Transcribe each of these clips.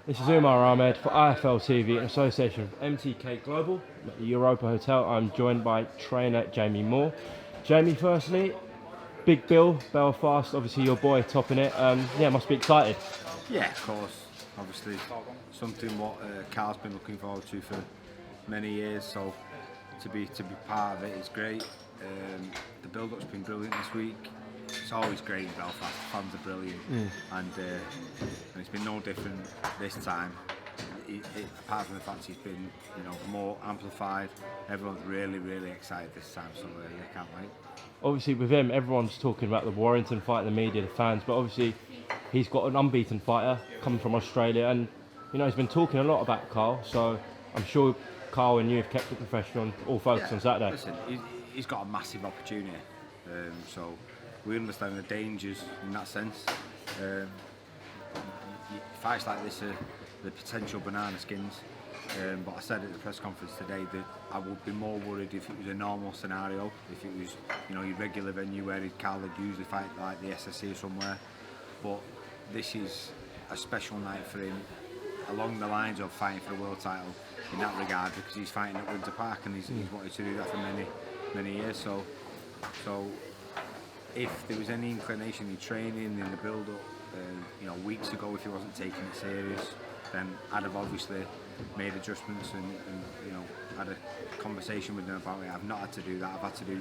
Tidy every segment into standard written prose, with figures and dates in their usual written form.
This is UMAR AHMED for IFL TV in association with MTK Global at the Europa Hotel. I'm joined by trainer Jamie Moore. Jamie, firstly, big bill, Belfast, obviously your boy topping it. Yeah, must be excited. Yeah, of course. Obviously, something what Carl's been looking forward to for many years. So to be part of it is great. The build-up's been brilliant this week. It's always great in Belfast. The fans are brilliant, and it's been no different this time. Apart from the fact he's been, more amplified. Everyone's really excited this time. So yeah, can't wait. Obviously, with him, everyone's talking about the Warrington fight, the media, the fans, but obviously he's got an unbeaten fighter coming from Australia, and he's been talking a lot about Carl. So I'm sure Carl and you have kept it professional and all focused on Saturday. Listen, he's got a massive opportunity, so we understand the dangers in that sense. Fights like this are the potential banana skins, but I said at the press conference today that I would be more worried if it was a normal scenario, if it was your regular venue where Carl would usually fight like the SSC or somewhere, but this is a special night for him along the lines of fighting for a world title in that regard, because he's fighting at Winter Park and he's wanted to do that for many years. So if there was any inclination in training in the build-up, weeks ago, if he wasn't taking it serious, then I'd have obviously made adjustments and had a conversation with him about it. I've not had to do that. I've had to do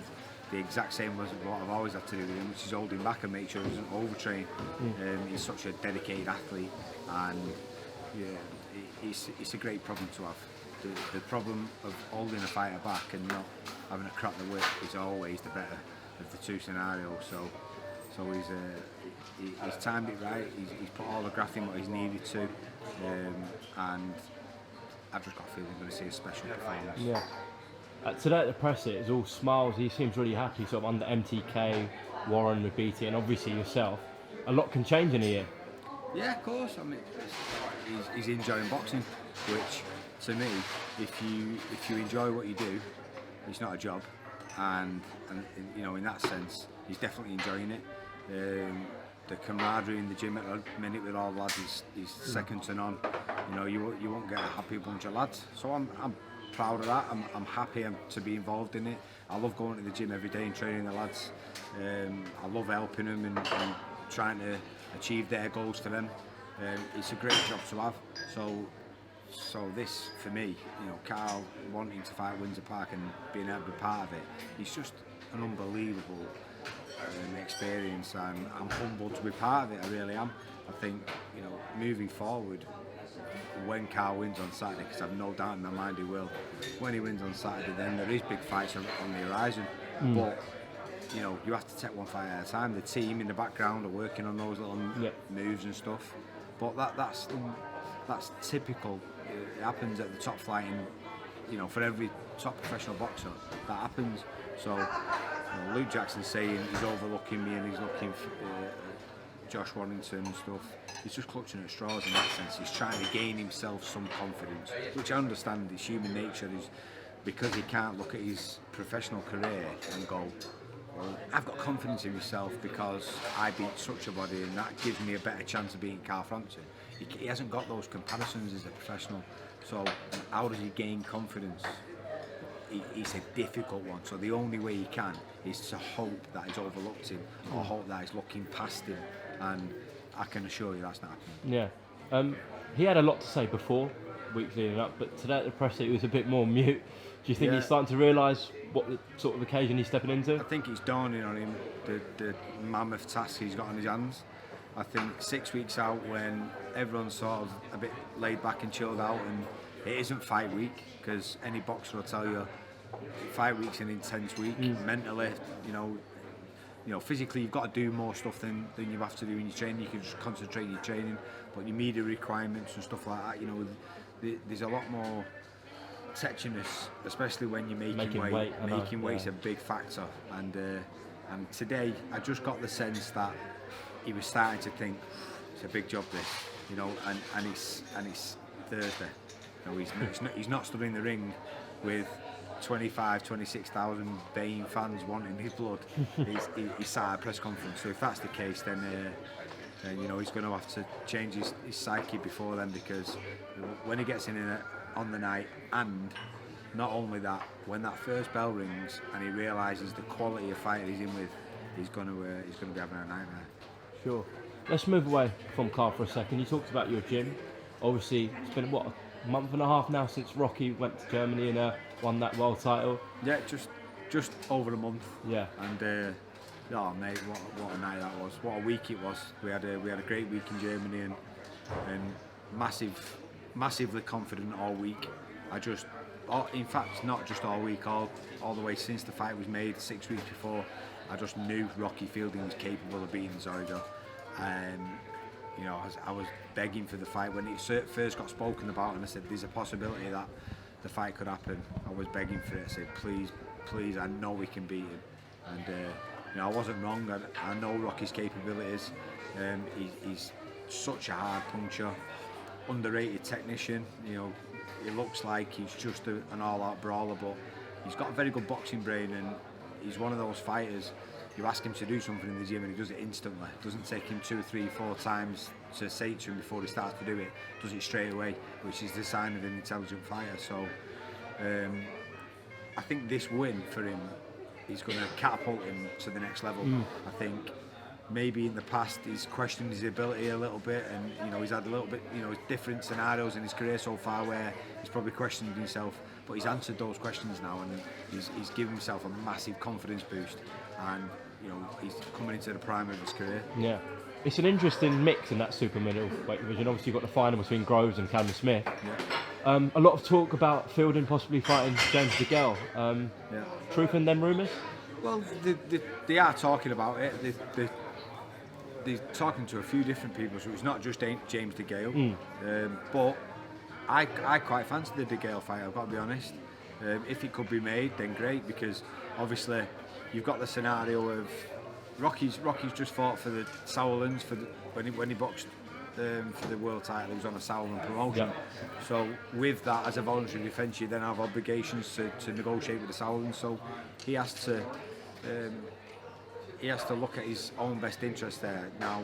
the exact same as what I've always had to do with him, which is hold him back and make sure he doesn't overtrain. He's such a dedicated athlete, and it's a great problem to have. The problem of holding a fighter back and not having a crack the whip is always the better of the two scenarios. So he's timed it right. He's put all the graft in what he's needed to, and I've just got a feeling we're going to see a special performance. Yeah. Today at the press, it's all smiles. He seems really happy, sort of under MTK, Warren with BT, and obviously yourself. A lot can change in a year. Yeah, of course. I mean, he's enjoying boxing, which to me, if you enjoy what you do, it's not a job, and in that sense, he's definitely enjoying it. The camaraderie in the gym at the minute with all the lads is second to none. You won't get a happy bunch of lads. So I'm proud of that. I'm happy to be involved in it. I love going to the gym every day and training the lads. I love helping them and trying to achieve their goals for them. It's a great job to have. So this, for me, Carl wanting to fight Windsor Park and being able to be part of it, it's just an unbelievable experience, and I'm humbled to be part of it. I really am. I think moving forward, when Carl wins on Saturday, because I've no doubt in my mind he will, when he wins on Saturday, then there is big fights on the horizon. But you have to take one fight at a time. The team in the background are working on those little moves and stuff, but that's typical. It happens at the top flight, and for every top professional boxer that happens. So Luke Jackson's saying he's overlooking me and he's looking for Josh Warrington and stuff. He's just clutching at straws in that sense. He's trying to gain himself some confidence, which I understand is human nature, is because he can't look at his professional career and go, well, I've got confidence in myself because I beat such a body and that gives me a better chance of beating Carl Frampton. He hasn't got those comparisons as a professional. So how does he gain confidence? It's a difficult one. So the only way he can is to hope that he's overlooked him, or hope that he's looking past him. And I can assure you that's not happening. Yeah. He had a lot to say before, weeks leading up, but today at the press it was a bit more mute. Do you think he's starting to realise what the sort of occasion he's stepping into? I think it's dawning on him, the mammoth task he's got on his hands. I think 6 weeks out, when everyone's sort of a bit laid back and chilled out, and it isn't fight week, because any boxer will tell you fight week's an intense week. Mentally, physically you've got to do more stuff than you have to do in your training. You can just concentrate on your training, but your media requirements and stuff like that, there's a lot more tetchiness, especially when you're making weight. Making weight's a big factor, and today I just got the sense that he was starting to think it's a big job this, and it's Thursday. He's not stood in the ring with 26,000 baying fans wanting his blood. He's sat at a press conference. So if that's the case, then And you know, he's going to have to change his psyche before then, because when he gets in on the night, and not only that, when that first bell rings and he realises the quality of fighter he's in with, he's going to be having a nightmare. Sure. Let's move away from Carl for a second. You talked about your gym. Obviously, it's been what, a month and a half now since Rocky went to Germany and won that world title. Yeah, just over a month. Yeah. And oh mate, what a night that was! What a week it was. We had a great week in Germany, and massively confident all week. In fact, not just all week, all the way since the fight was made 6 weeks before, I just knew Rocky Fielding was capable of beating Zorro. You know, I was begging for the fight when it first got spoken about, and I said there's a possibility that the fight could happen. I was begging for it. I said, please, I know we can beat him. And you know, I wasn't wrong. I know Rocky's capabilities. He's such a hard puncher, underrated technician. You know, it looks like he's just an all-out brawler, but he's got a very good boxing brain, and he's one of those fighters. You ask him to do something in the gym and he does it instantly. It doesn't take him 2, 3, 4 times to say it to him before he starts to do it. Does it straight away, which is the sign of an intelligent fighter. So I think this win for him is going to catapult him to the next level. I think maybe in the past he's questioned his ability a little bit, and you know, he's had a little bit, you know, different scenarios in his career so far where he's probably questioned himself, but he's answered those questions now, and he's given himself a massive confidence boost, and you know, he's coming into the prime of his career. Yeah. It's an interesting mix in that super middleweight division. Obviously, you've got the final between Groves and Callum Smith. Yeah. A lot of talk about Fielding possibly fighting James DeGale. Yeah. Truth in them rumours? Well, they are talking about it. They're talking to a few different people, so it's not just James DeGale. But I quite fancy the DeGale fight, I've got to be honest. If it could be made, then great, because obviously you've got the scenario of Rocky's just fought for the Sauerlands when he boxed for the world title. He was on a Sauerland promotion. Yeah. So with that as a voluntary defence, you then have obligations to negotiate with the Sauerlands. So he has to look at his own best interest there. Now,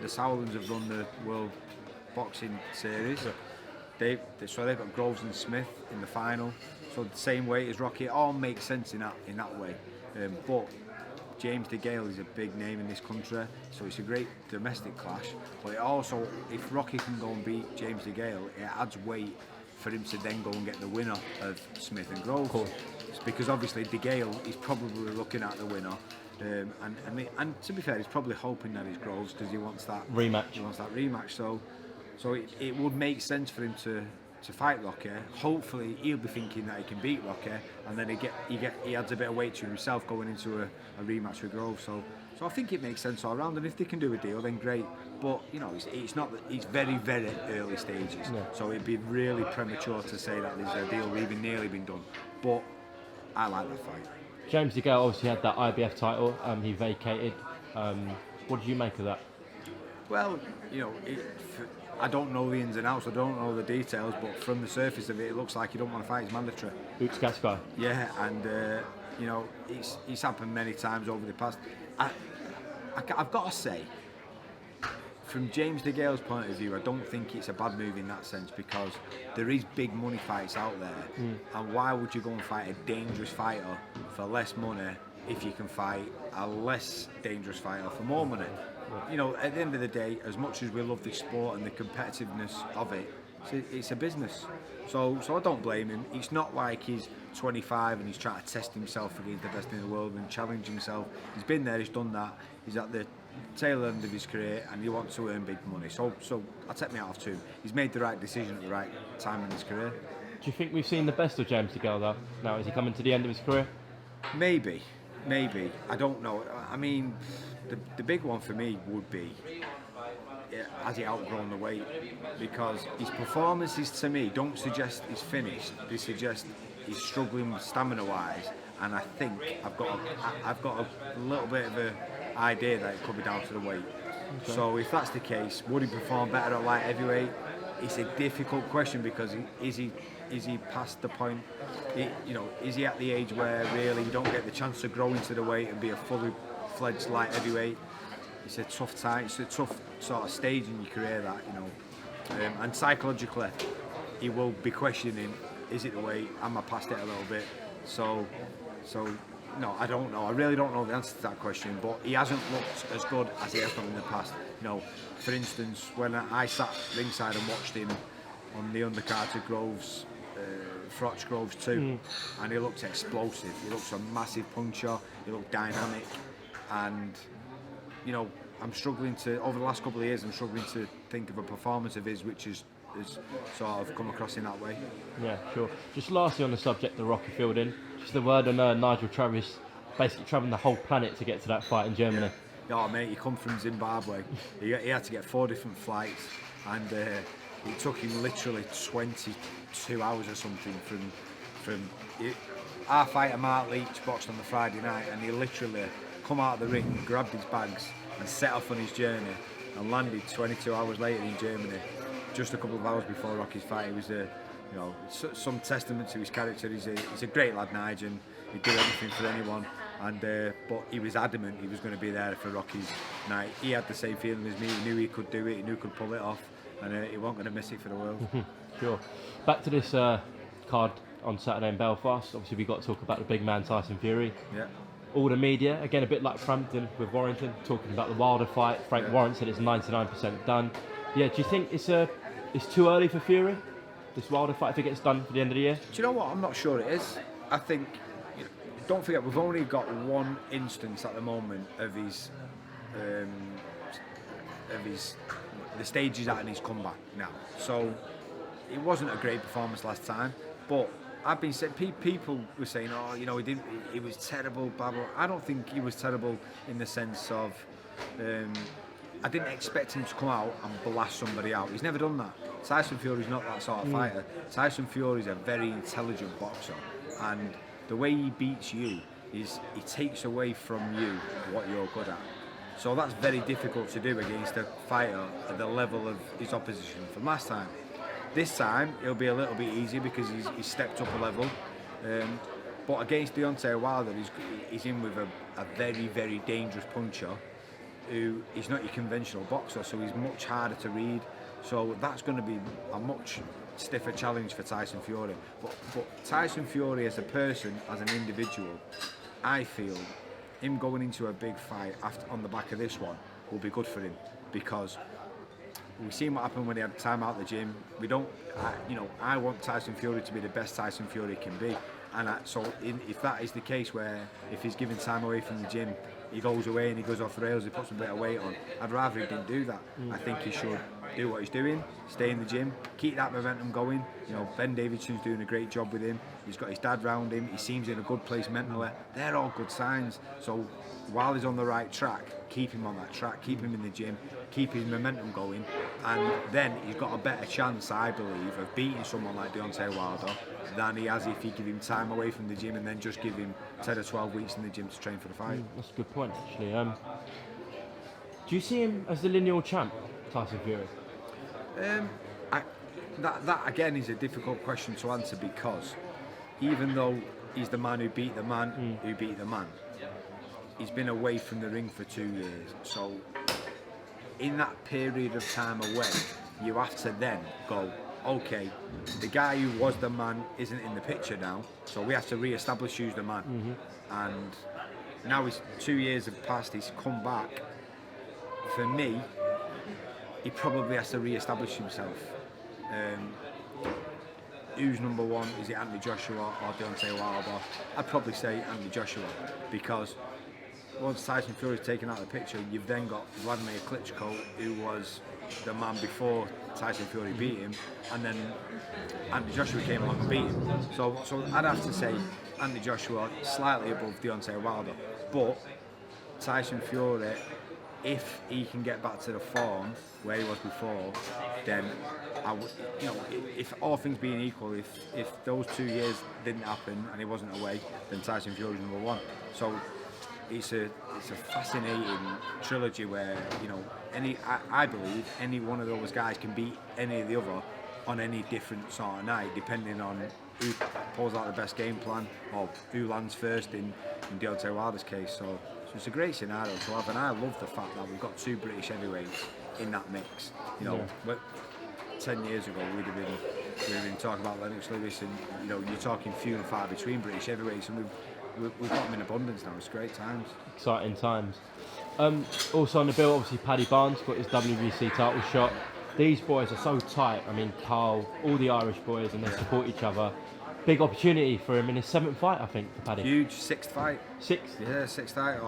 the Sauerlands have run the World Boxing Series. Yeah. They've got Groves and Smith in the final. So the same weight as Rocky. It all makes sense in that way. But James DeGale is a big name in this country, so it's a great domestic clash. But it also, if Rocky can go and beat James DeGale, it adds weight for him to then go and get the winner of Smith and Groves. Cool. Because obviously DeGale is probably looking at the winner, and to be fair, he's probably hoping that it's Groves because he wants that rematch. So it would make sense for him to fight Rocky. Hopefully he'll be thinking that he can beat Rocky, and then he adds a bit of weight to himself going into a rematch with Groves. So I think it makes sense all around, and if they can do a deal, then great. But you know, it's very, very early stages, so it'd be really premature to say that there's a deal even nearly been done. But I like that fight. James DeGale obviously had that IBF title. He vacated. What did you make of that? Well, you know, I don't know the ins and outs, I don't know the details, but from the surface of it, it looks like you don't want to fight, it's mandatory. Luke Gaskai. Yeah, and you know, it's happened many times over the past. I've got to say, from James DeGale's point of view, I don't think it's a bad move in that sense, because there is big money fights out there, and why would you go and fight a dangerous fighter for less money if you can fight a less dangerous fighter for more money? You know, at the end of the day, as much as we love this sport and the competitiveness of it, it's a business. So I don't blame him. It's not like he's 25 and he's trying to test himself against the best in the world and challenge himself. He's been there, he's done that. He's at the tail end of his career and he wants to earn big money. So I take me out of two. He's made the right decision at the right time in his career. Do you think we've seen the best of James DeGale though? Now, is he coming to the end of his career? Maybe. I don't know. I mean, the big one for me would be, has he outgrown the weight? Because his performances to me don't suggest he's finished. They suggest he's struggling stamina-wise, and I think I've got a little bit of an idea that it could be down to the weight. Okay. So if that's the case, would he perform better at light heavyweight? It's a difficult question, because is he past the point? Is he at the age where really you don't get the chance to grow into the weight and be a fully fledged light heavyweight? it's a tough time. It's a tough sort of stage in your career, that, you know. And psychologically, he will be questioning: is it the weight? Am I past it a little bit? So no, I don't know. I really don't know the answer to that question. But he hasn't looked as good as he has done in the past. You know, for instance, when I sat ringside and watched him on the undercard of Groves, Froch Groves 2, and he looked explosive. He looked a massive puncher. He looked dynamic, and you know, I'm struggling to, over the last couple of years, I'm struggling to think of a performance of his which is sort of come across in that way. Yeah, sure. Just lastly on the subject of Rocky Fielding, just the word on Nigel Travis basically travelling the whole planet to get to that fight in Germany. Yeah. Oh mate, he come from Zimbabwe. he had to get 4 different flights, and it took him literally 22 hours or something from our fighter Mark Leach boxed on the Friday night, and he literally come out of the ring, grabbed his bags and set off on his journey, and landed 22 hours later in Germany, just a couple of hours before Rocky's fight. It was some testament to his character. He's a great lad, Nigel. He'd do anything for anyone, and but he was adamant he was going to be there for Rocky's night. He had the same feeling as me. He knew he could do it. He knew he could pull it off, and he wasn't going to miss it for the world. Sure. Back to this card on Saturday in Belfast. Obviously, we got to talk about the big man Tyson Fury. Yeah. All the media, again a bit like Frampton with Warrington, talking about the Wilder fight. Frank Warren said it's 99% done. Yeah, do you think it's too early for Fury, this Wilder fight, if it gets done for the end of the year? Do you know what? I'm not sure it is. I think, don't forget, we've only got one instance at the moment of his the stage he's at in his comeback now. So it wasn't a great performance last time, but I've been saying, people were saying, oh, you know, he was terrible, blah, blah. I don't think he was terrible in the sense of, I didn't expect him to come out and blast somebody out. He's never done that. Tyson Fury's not that sort of fighter. Tyson Fury's a very intelligent boxer, and the way he beats you is he takes away from you what you're good at. So that's very difficult to do against a fighter at the level of his opposition from last time. This time it'll be a little bit easier because he's stepped up a level, but against Deontay Wilder he's in with a very, very dangerous puncher who is not your conventional boxer, so he's much harder to read. So that's going to be a much stiffer challenge for Tyson Fury. But Tyson Fury as a person, as an individual, I feel him going into a big fight on the back of this one will be good for him, because we've seen what happened when he had time out of the gym. I want Tyson Fury to be the best Tyson Fury can be, and if that is the case, where if he's given time away from the gym, he goes away and he goes off the rails, he puts a bit of weight on, I'd rather he didn't do that. I think he should do what he's doing, stay in the gym, keep that momentum going. You know, Ben Davidson's doing a great job with him. He's got his dad round him. He seems in a good place mentally. They're all good signs. So while he's on the right track, keep him on that track, keep him in the gym, keep his momentum going, and then he's got a better chance, I believe, of beating someone like Deontay Wilder than he has if he give him time away from the gym and then just give him 10 or 12 weeks in the gym to train for the fight. That's a good point, actually. Do you see him as the lineal champ, Tyson Fury? That again is a difficult question to answer, because even though he's the man who beat the man who beat the man, he's been away from the ring for 2 years. So in that period of time away, you have to then go, okay, the guy who was the man isn't in the picture now, so we have to re-establish who's the man. And now 2 years have passed, he's come back. For me, he probably has to re-establish himself. Who's number one? Is it Anthony Joshua or Deontay Wilder? I'd probably say Anthony Joshua, because once Tyson Fury's taken out of the picture, you've then got Vladimir Klitschko, who was the man before Tyson Fury beat him, and then Anthony Joshua came along and beat him. So I'd have to say Anthony Joshua slightly above Deontay Wilder, but Tyson Fury, if he can get back to the form where he was before, then if all things being equal, if those 2 years didn't happen and he wasn't away, then Tyson Fury's number one. So it's a fascinating trilogy where, you know, I believe any one of those guys can beat any of the other on any different sort of night, depending on who pulls out the best game plan or who lands first in Deontay Wilder's case. So So it's a great scenario to have, and I love the fact that we've got 2 British heavyweights in that mix. You know, but 10 years ago we'd have been talking about Lennox Lewis, and you know, you're talking few and far between British heavyweights, and we've got them in abundance now. It's great times. Exciting times. Also on the bill, obviously Paddy Barnes got his WBC title shot. These boys are so tight. I mean, Carl, all the Irish boys, and they support each other. Big opportunity for him in his 7th fight, I think, for Paddy. Huge, 6th fight. 6th? Yeah, 6th fight.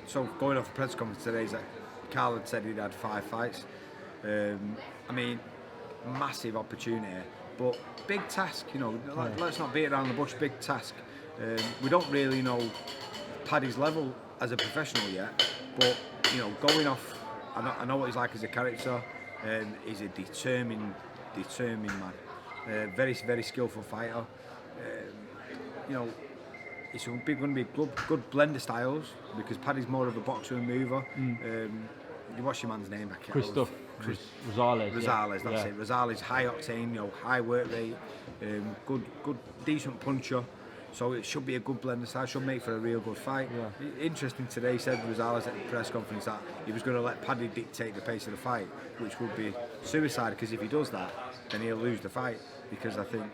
So going off the press conference today, is that Carl had said he'd had 5 fights. I mean, massive opportunity, but big task. You know, let's not beat around the bush. Big task. We don't really know Paddy's level as a professional yet, but you know, going off, I know what he's like as a character. He's a determined man. Very, very skillful fighter. You know, it's going to be a good blend of styles, because Paddy's more of a boxer and mover. What's your man's name? Christoph Rosales. Rosales, that's it. Rosales, high octane, you know, high work rate, good, decent puncher. So it should be a good blend of styles. Should make for a real good fight. Yeah. Interesting today, he said Rosales at the press conference that he was going to let Paddy dictate the pace of the fight, which would be suicide, because if he does that, then he'll lose the fight. Because I think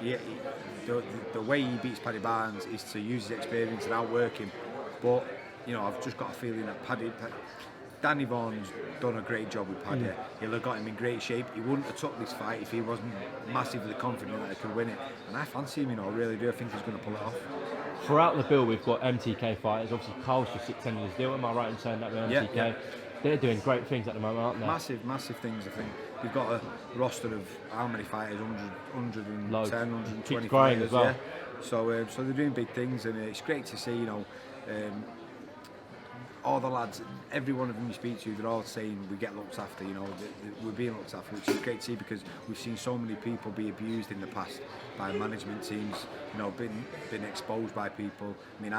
the way he beats Paddy Barnes is to use his experience and outwork him. But you know, I've just got a feeling that Danny Vaughan's done a great job with Paddy. He'll have got him in great shape. He wouldn't have took this fight if he wasn't massively confident that he could win it. And I fancy him, you know, I really do. I think he's going to pull it off. Throughout the bill, we've got MTK fighters. Obviously, Carl's just extended his deal. Am I right in saying that with MTK? Yeah. They're doing great things at the moment, aren't they? Massive things, I think. We've got a roster of how many fighters? 110, 120 Keeps growing fighters. as well. Yeah. So they're doing big things, and it's great to see, you know, all the lads, every one of them you speak to, they're all saying we get looked after, you know, we're being looked after, which is great to see, because we've seen so many people be abused in the past by management teams, you know, been exposed by people. I mean,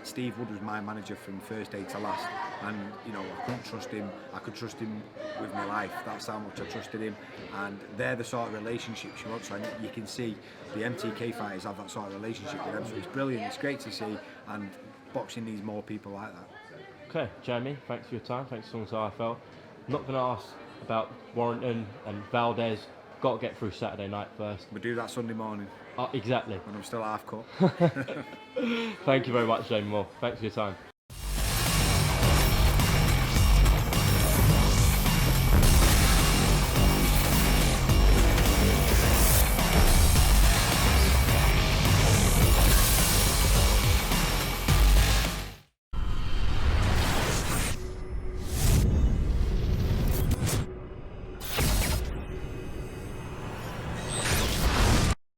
Steve Wood was my manager from first day to last, and you know, I couldn't trust him. I could trust him with my life. That's how much I trusted him, and they're the sort of relationships you want. So you can see the MTK fighters have that sort of relationship with them. So it's brilliant. It's great to see, and boxing needs more people like that. Okay, Jamie, thanks for your time. Thanks for talking to IFL. I'm not going to ask about Warrington and Valdez. Got to get through Saturday night first. We do that Sunday morning. Exactly. When I'm still half cut. Thank you very much, Jamie Moore. Thanks for your time.